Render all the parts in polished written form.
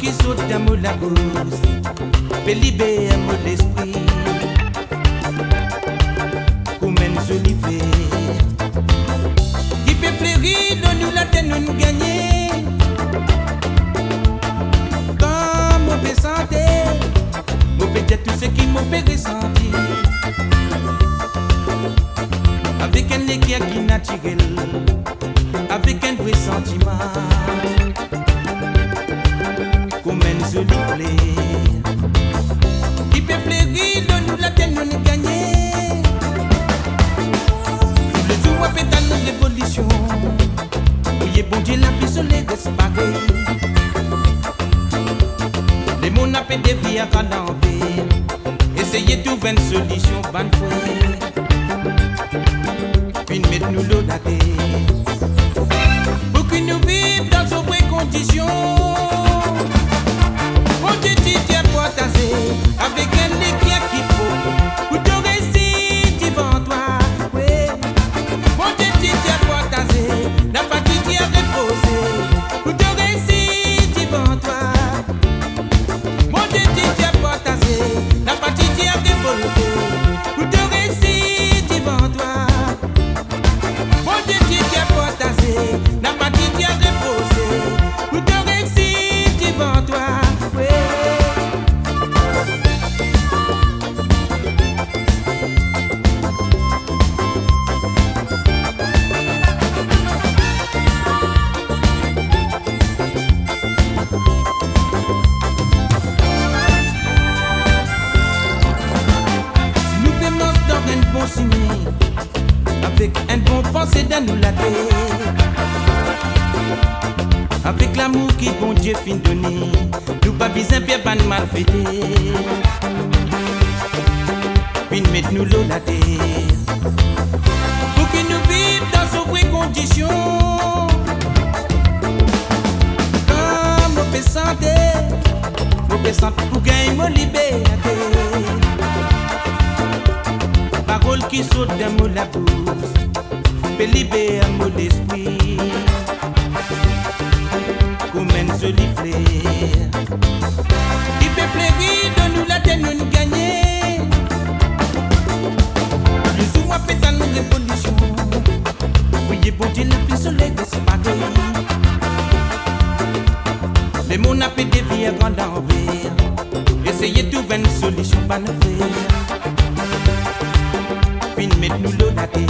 qui saute dans mon lagos, peut libérer mon esprit, comme une jolie fée, qui peut fleurir dans nous la terre nous gagner, comme on peut sentir, on peut dire tout ce qui m'ont fait ressentir, avec un équerre qui naturel, avec un vrai sentiment. Comme une jolie fleur qui peut fleurir dans nous la terre nous gagner. Le jour où pétale notre révolution, oui bon Dieu la pluie soleil disparaît. Les mots n'a pas de vie à l'envers. Essayez de trouver une solution bonne fois. Puis mettre nous l'eau à terre pour que nous vivions dans de vraies conditions. Avec un équerre qui faut pour te réussir devant toi. Oui, mon Dieu, tu t'es partagé, la partie qui a reposé pour te réussir devant toi. Mon Dieu, tu t'es partagé, la partie qui a reposé pour te réussir devant toi. Mon Dieu, tu t'es partagé, la partie qui a reposé pour te réussir devant toi. Oui. Avec un bon pensée dans nous la terre, avec l'amour qui bon Dieu fin donné, nous pas besoin bien ban mal fêté. Puis mettre nous l'eau la terre, pour que nous vivions dans ces vraies conditions. Comme on peut sentir pour gagner mon liberté. Parole qui saute dans mon la bouche, peut libérer mon esprit, comme une jolie fleur, qui peut fleurir dans nous la terre nous gagner. Le jour où pétale nos révolution, oui bon Dieu la pluie soleil disparaît. Les mots n'a pas de vie à grand envers, essayez de trouver une solution pas nous faire. Puis mettre nous l'eau à terre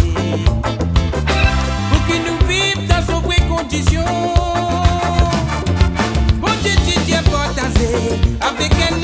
pour que nous vivions dans de vraies conditions. Bon Dieu, tu t'es partagé avec un